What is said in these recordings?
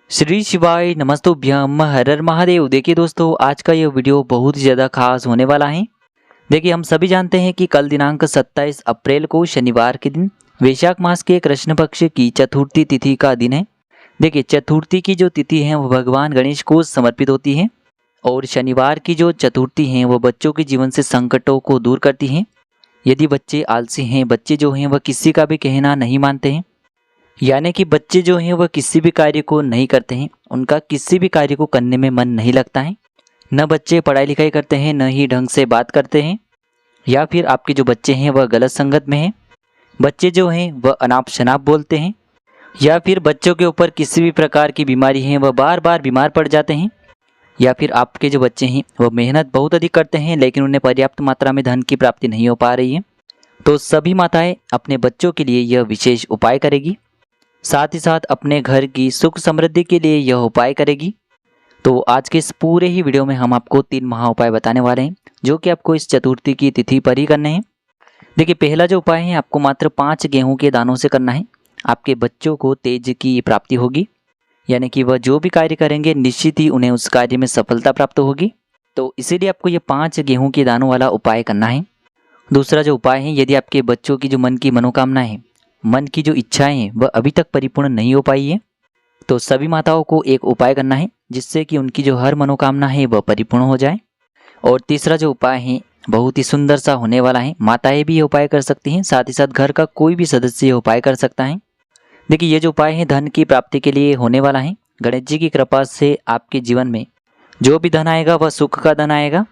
श्री शिवाय नमस्तुभ्यम हर हर महादेव। देखिए दोस्तों, आज का ये वीडियो बहुत ही ज़्यादा खास होने वाला है। देखिए, हम सभी जानते हैं कि कल दिनांक 27 अप्रैल को शनिवार के दिन वैशाख मास के कृष्ण पक्ष की चतुर्थी तिथि का दिन है। देखिए, चतुर्थी की जो तिथि है वो भगवान गणेश को समर्पित होती है और शनिवार की जो चतुर्थी है वो बच्चों के जीवन से संकटों को दूर करती है। यदि बच्चे आलसी हैं, बच्चे जो हैं वह किसी का भी कहना नहीं मानते हैं, यानी कि बच्चे जो हैं वह किसी भी कार्य को नहीं करते हैं, उनका किसी भी कार्य को करने में मन नहीं लगता है। न बच्चे पढ़ाई लिखाई करते हैं, न ही ढंग से बात करते हैं, या फिर आपके जो बच्चे हैं वह गलत संगत में हैं। बच्चे जो हैं वह अनाप शनाप बोलते हैं, या फिर बच्चों के ऊपर किसी भी प्रकार की बीमारी है, वह बार बार बीमार पड़ जाते हैं। या फिर आपके जो बच्चे हैं वह मेहनत बहुत अधिक करते हैं लेकिन उन्हें पर्याप्त मात्रा में धन की प्राप्ति नहीं हो पा रही है। तो सभी माताएं अपने बच्चों के लिए यह विशेष उपाय करेगी, साथ ही साथ अपने घर की सुख समृद्धि के लिए यह उपाय करेगी। तो आज के इस पूरे ही वीडियो में हम आपको 3 महा उपाय बताने वाले हैं जो कि आपको इस चतुर्थी की तिथि पर ही करने हैं। देखिए, पहला जो उपाय है आपको मात्र 5 गेहूं के दानों से करना है। आपके बच्चों को तेज की प्राप्ति होगी, यानी कि वह जो भी कार्य करेंगे निश्चित ही उन्हें उस कार्य में सफलता प्राप्त होगी। तो इसीलिए आपको ये 5 गेहूं के दानों वाला उपाय करना है। दूसरा जो उपाय है, यदि आपके बच्चों की जो मन की मनोकामना है, मन की जो इच्छाएं हैं वह अभी तक परिपूर्ण नहीं हो पाई है, तो सभी माताओं को एक उपाय करना है जिससे कि उनकी जो हर मनोकामना है वह परिपूर्ण हो जाए। और तीसरा जो उपाय है बहुत ही सुंदर सा होने वाला है। माताएं भी ये उपाय कर सकती हैं, साथ ही साथ घर का कोई भी सदस्य ये उपाय कर सकता है। देखिए, ये जो उपाय है धन की प्राप्ति के लिए होने वाला है। गणेश जी की कृपा से आपके जीवन में जो भी धन आएगा वह सुख का धन आएगा,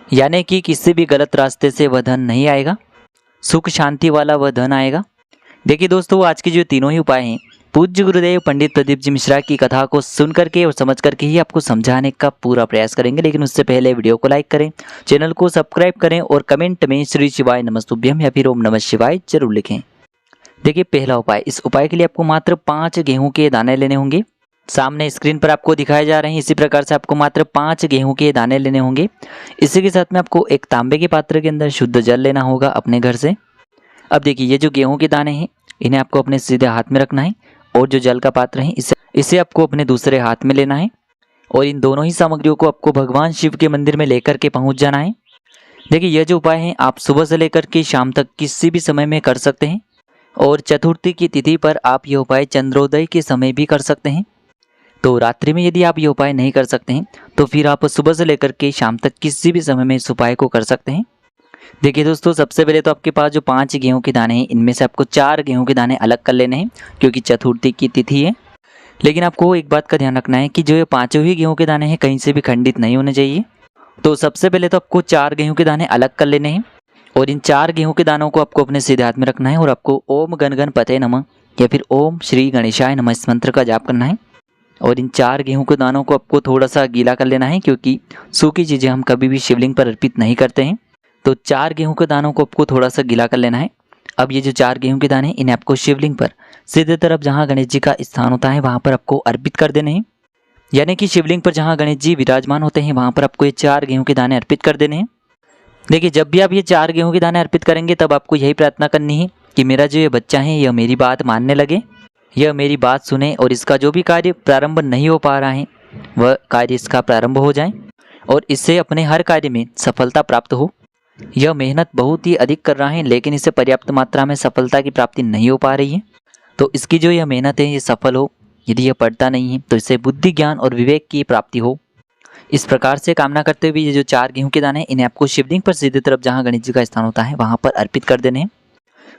यानी कि किसी भी गलत रास्ते से वह धन नहीं आएगा, सुख शांति वाला वह धन आएगा। देखिए दोस्तों, आज के जो तीनों ही उपाय हैं पूज्य गुरुदेव पंडित प्रदीप जी मिश्रा की कथा को सुन करके और समझ करके ही आपको समझाने का पूरा प्रयास करेंगे। लेकिन उससे पहले वीडियो को लाइक करें, चैनल को सब्सक्राइब करें और कमेंट में श्री शिवाय नमस्तुभ्यम या फिर ओम नमः शिवाय जरूर लिखें। देखिए, पहला उपाय, इस उपाय के लिए आपको मात्र 5 गेहूं के दाने लेने होंगे। सामने स्क्रीन पर आपको दिखाए जा रहे हैं, इसी प्रकार से आपको मात्र 5 गेहूं के दाने लेने होंगे। इसी के साथ में आपको एक तांबे के पात्र के अंदर शुद्ध जल लेना होगा अपने घर से। अब देखिए, ये जो गेहूं के दाने हैं इन्हें आपको अपने सीधे हाथ में रखना है और जो जल का पात्र है इसे आपको अपने दूसरे हाथ में लेना है और इन दोनों ही सामग्रियों को आपको भगवान शिव के मंदिर में लेकर के पहुंच जाना है। देखिए, यह जो उपाय है आप सुबह से लेकर के शाम तक किसी भी समय में कर सकते हैं और चतुर्थी की तिथि पर आप यह उपाय चंद्रोदय के समय भी कर सकते हैं। तो रात्रि में यदि आप ये उपाय नहीं कर सकते हैं तो फिर आप सुबह से लेकर के शाम तक किसी भी समय में इस उपाय को कर सकते हैं। देखिए दोस्तों, सबसे पहले तो आपके पास जो 5 गेहूं के दाने हैं इनमें से आपको 4 गेहूं के दाने अलग कर लेने हैं क्योंकि चतुर्थी की तिथि है। लेकिन आपको एक बात का ध्यान रखना है कि जो ये 5 ही गेहूं के दाने हैं कहीं से भी खंडित नहीं होने चाहिए। तो सबसे पहले तो आपको 4 गेहूं के दाने अलग कर लेने हैं और इन 4 गेहूं के दानों को आपको अपने सीधे हाथ में रखना है और आपको ओम गण गणपते नमः या फिर ओम श्री गणेशाय नमः इस मंत्र का जाप करना है। और इन 4 गेहूं के दानों को आपको थोड़ा सा गीला कर लेना है क्योंकि सूखी चीज़ें हम कभी भी शिवलिंग पर अर्पित नहीं करते हैं। तो 4 गेहूं के दानों को आपको थोड़ा सा गीला कर लेना है। अब ये जो 4 गेहूं के दाने हैं इन्हें आपको शिवलिंग पर सीधे तरफ जहां गणेश जी का स्थान होता है वहां पर आपको अर्पित कर देने हैं, यानी कि शिवलिंग पर जहां गणेश जी विराजमान होते हैं वहां पर आपको ये 4 गेहूं के दाने अर्पित कर देने हैं। देखिए, जब भी आप ये 4 गेहूं के दाने अर्पित करेंगे तब आपको यही प्रार्थना करनी है कि मेरा जो ये बच्चा है यह मेरी बात मानने लगे, यह मेरी बात सुने और इसका जो भी कार्य प्रारंभ नहीं हो पा रहा है वह कार्य इसका प्रारंभ हो जाए और इससे अपने हर कार्य में सफलता प्राप्त हो। यह मेहनत बहुत ही अधिक कर रहा है लेकिन इसे पर्याप्त मात्रा में सफलता की प्राप्ति नहीं हो पा रही है, तो इसकी जो यह मेहनत है ये सफल हो। यदि यह पढ़ता नहीं है तो इसे बुद्धि ज्ञान और विवेक की प्राप्ति हो। इस प्रकार से कामना करते हुए ये जो 4 गेहूं के दाने हैं इन्हें आपको शिवलिंग पर सीधे तरफ जहां गणेश जी का स्थान होता है वहां पर अर्पित कर देने हैं।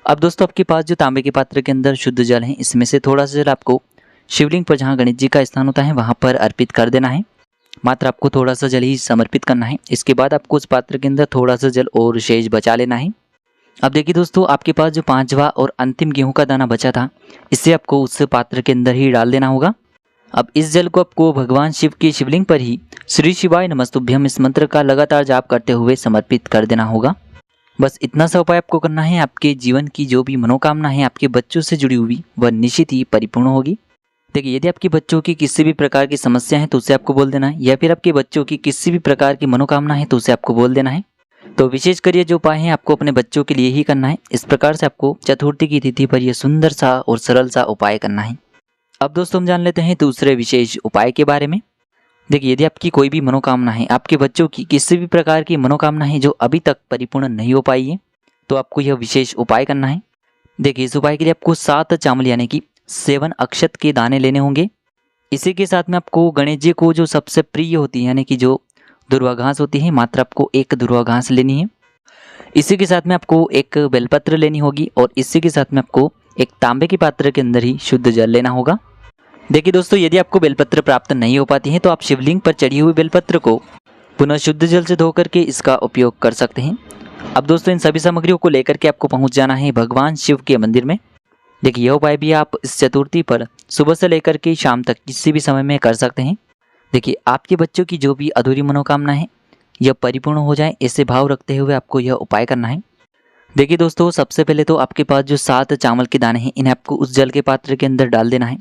अब दोस्तों, आपके पास जो तांबे के पात्र के अंदर शुद्ध जल है इसमें से थोड़ा सा जल आपको शिवलिंग पर जहां गणेश जी का स्थान होता है वहां पर अर्पित कर देना है। मात्र आपको थोड़ा सा जल ही समर्पित करना है। इसके बाद आपको उस पात्र के अंदर थोड़ा सा जल और शेष बचा लेना है। अब देखिए दोस्तों, आपके पास जो 5वां और अंतिम गेहूं का दाना बचा था इसे आपको उस पात्र के अंदर ही डाल देना होगा। अब इस जल को आपको भगवान शिव की शिवलिंग पर ही श्री शिवाय नमस्तुभ्यम इस मंत्र का लगातार जाप करते हुए समर्पित कर देना होगा। बस इतना सा उपाय आपको करना है। आपके जीवन की जो भी मनोकामना है आपके बच्चों से जुड़ी हुई वह निश्चित ही परिपूर्ण होगी। देखिए, यदि आपके बच्चों की किसी भी प्रकार की समस्या है तो उसे आपको बोल देना है, या फिर आपके बच्चों की किसी भी प्रकार की मनोकामना है तो उसे आपको बोल देना है। तो विशेष कर ये जो उपाय है आपको अपने बच्चों के लिए ही करना है। इस प्रकार से आपको चतुर्थी की तिथि पर यह सुंदर सा और सरल सा उपाय करना है। अब दोस्तों हम जान लेते हैं दूसरे विशेष उपाय के बारे में। देखिए, यदि आपकी कोई भी मनोकामना है, आपके बच्चों की किसी भी प्रकार की मनोकामना है जो अभी तक परिपूर्ण नहीं हो पाई है, तो आपको यह विशेष उपाय करना है। देखिए, इस उपाय के लिए आपको 7 चावल यानी कि 7 अक्षत के दाने लेने होंगे। इसी के साथ में आपको गणेश जी को जो सबसे प्रिय होती है यानी कि जो दुर्वा घास होती है, मात्र आपको 1 दुर्वा घास लेनी है। इसी के साथ में आपको एक बेलपत्र लेनी होगी और इसी के साथ में आपको एक तांबे के पात्र के अंदर ही शुद्ध जल लेना होगा। देखिए दोस्तों, यदि आपको बेलपत्र प्राप्त नहीं हो पाती है तो आप शिवलिंग पर चढ़ी हुई बेलपत्र को पुनः शुद्ध जल से धो करके इसका उपयोग कर सकते हैं। अब दोस्तों, इन सभी सामग्रियों को लेकर के आपको पहुंच जाना है भगवान शिव के मंदिर में। देखिए, यह उपाय भी आप इस चतुर्थी पर सुबह से लेकर के शाम तक किसी भी समय में कर सकते हैं। देखिए, आपके बच्चों की जो भी अधूरी मनोकामना है यह परिपूर्ण हो जाए, ऐसे भाव रखते हुए आपको यह उपाय करना है। देखिए दोस्तों, सबसे पहले तो आपके पास जो 7 चावल के दाने हैं, इन्हें आपको उस जल के पात्र के अंदर डाल देना है।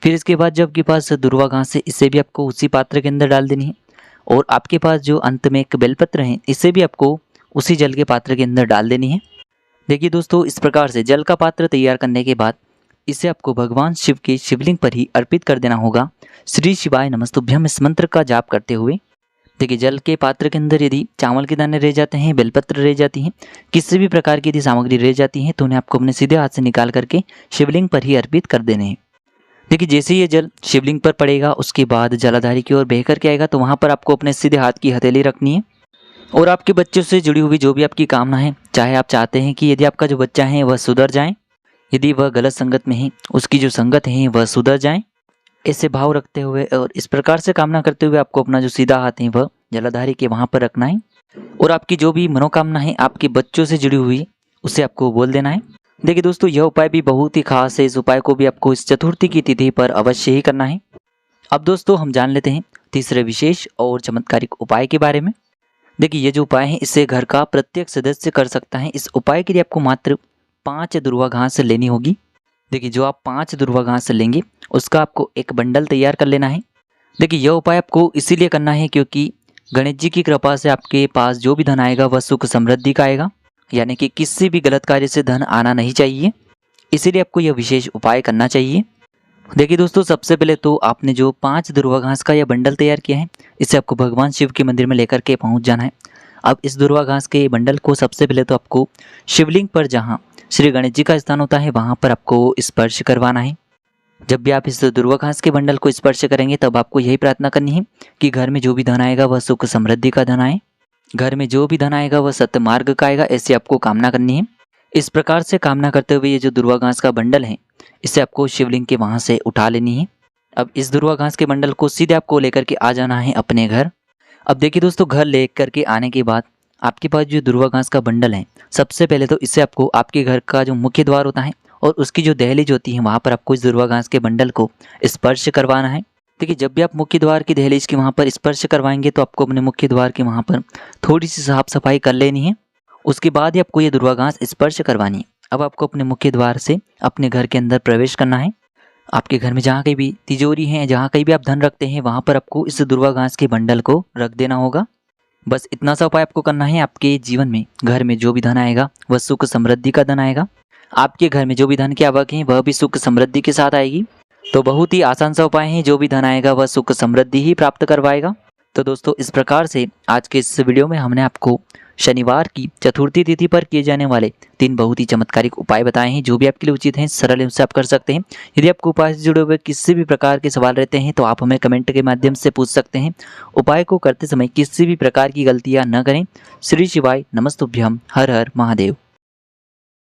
फिर इसके बाद जो आपके पास दुर्वा घास है, इसे भी आपको उसी पात्र के अंदर डाल देनी है। और आपके पास जो अंत में एक बेलपत्र है, इसे भी आपको उसी जल के पात्र के अंदर डाल देनी है। देखिए दोस्तों, इस प्रकार से जल का पात्र तैयार करने के बाद इसे आपको भगवान शिव के शिवलिंग पर ही अर्पित कर देना होगा। श्री शिवाय नमस्तुभ्यम इस मंत्र का जाप करते हुए। देखिए, जल के पात्र के अंदर यदि चावल के दाने रह जाते हैं, बेलपत्र रह जाती हैं, किसी भी प्रकार की यदि सामग्री रह जाती है, तो उन्हें आपको अपने सीधे हाथ से निकाल करके शिवलिंग पर ही अर्पित कर देने हैं। देखिए, जैसे ही ये जल शिवलिंग पर पड़ेगा, उसके बाद जलाधारी की ओर बह करके आएगा, तो वहाँ पर आपको अपने सीधे हाथ की हथेली रखनी है और आपके बच्चों से जुड़ी हुई जो भी आपकी कामना है, चाहे आप चाहते हैं कि यदि आपका जो बच्चा है वह सुधर जाए, यदि वह गलत संगत में है उसकी जो संगत है वह सुधर जाए, ऐसे भाव रखते हुए और इस प्रकार से कामना करते हुए आपको अपना जो सीधा हाथ है वह जलाधारी के वहाँ पर रखना है और आपकी जो भी मनोकामना है आपके बच्चों से जुड़ी हुई, उसे आपको बोल देना है। देखिए दोस्तों, यह उपाय भी बहुत ही खास है। इस उपाय को भी आपको इस चतुर्थी की तिथि पर अवश्य ही करना है। अब दोस्तों, हम जान लेते हैं तीसरे विशेष और चमत्कारिक उपाय के बारे में। देखिए, ये जो उपाय है इसे घर का प्रत्येक सदस्य कर सकता है। इस उपाय के लिए आपको मात्र 5 दुर्वा घास लेनी होगी। देखिए, जो आप 5 दुर्वा घास लेंगे उसका आपको एक बंडल तैयार कर लेना है। देखिए, यह उपाय आपको इसीलिए करना है क्योंकि गणेश जी की कृपा से आपके पास जो भी धन आएगा वह सुख समृद्धि का आएगा, यानी कि किसी भी गलत कार्य से धन आना नहीं चाहिए। इसीलिए आपको यह विशेष उपाय करना चाहिए। देखिए दोस्तों, सबसे पहले तो आपने जो 5 दुर्वा घास का यह बंडल तैयार किया है, इसे आपको भगवान शिव के मंदिर में लेकर के पहुंच जाना है। अब इस दुर्वा घास के बंडल को सबसे पहले तो आपको शिवलिंग पर जहां श्री गणेश जी का स्थान होता है वहां पर आपको स्पर्श करवाना है। जब भी आप इस दुर्वा घास के बंडल को स्पर्श करेंगे तब आपको यही प्रार्थना करनी है कि घर में जो भी धन आएगा वह सुख समृद्धि का धन आए, घर में जो भी धन आएगा वह सत्य मार्ग का आएगा, ऐसी आपको कामना करनी है। इस प्रकार से कामना करते हुए ये जो दुर्वा घास का बंडल है इसे आपको शिवलिंग के वहाँ से उठा लेनी है। अब इस दुर्वा घास के बंडल को सीधे आपको लेकर के आ जाना है अपने घर। अब देखिए दोस्तों, घर ले करके आने के बाद आपके पास जो दुर्वा घास का बंडल है, सबसे पहले तो इसे आपको आपके घर का जो मुख्य द्वार होता है और उसकी जो दहलीज होती है वहाँ पर आपको इस दुर्वा घास के बंडल को स्पर्श करवाना है। देखिए, जब भी आप मुख्य द्वार की दहलीज के वहाँ पर स्पर्श करवाएंगे तो आपको अपने मुख्य द्वार के वहाँ पर थोड़ी सी साफ सफाई कर लेनी है। उसके बाद ही आपको ये दुर्वा घास स्पर्श करवानी है। अब आपको अपने मुख्य द्वार से अपने घर के अंदर प्रवेश करना है। आपके घर में जहाँ कहीं भी तिजोरी है, जहाँ कहीं भी आप धन रखते हैं, वहाँ पर आपको इस दुर्वा घास के बंडल को रख देना होगा। बस इतना सा उपाय आपको करना है। आपके जीवन में घर में जो भी धन आएगा वह सुख समृद्धि का धन आएगा। आपके घर में जो भी धन की आवक है वह भी सुख समृद्धि के साथ आएगी। तो बहुत ही आसान सा उपाय है, जो भी धन आएगा वह सुख समृद्धि ही प्राप्त करवाएगा। तो दोस्तों, इस प्रकार से आज के इस वीडियो में हमने आपको शनिवार की चतुर्थी तिथि पर किए जाने वाले 3 बहुत ही चमत्कारिक उपाय बताए हैं, जो भी आपके लिए उचित हैं, सरल है, उससे आप कर सकते हैं। यदि आपको उपाय से जुड़े हुए किसी भी प्रकार के सवाल रहते हैं तो आप हमें कमेंट के माध्यम से पूछ सकते हैं। उपाय को करते समय किसी भी प्रकार की गलतियाँ न करें। श्री शिवाय नमस्तुभ्यम। हर हर महादेव।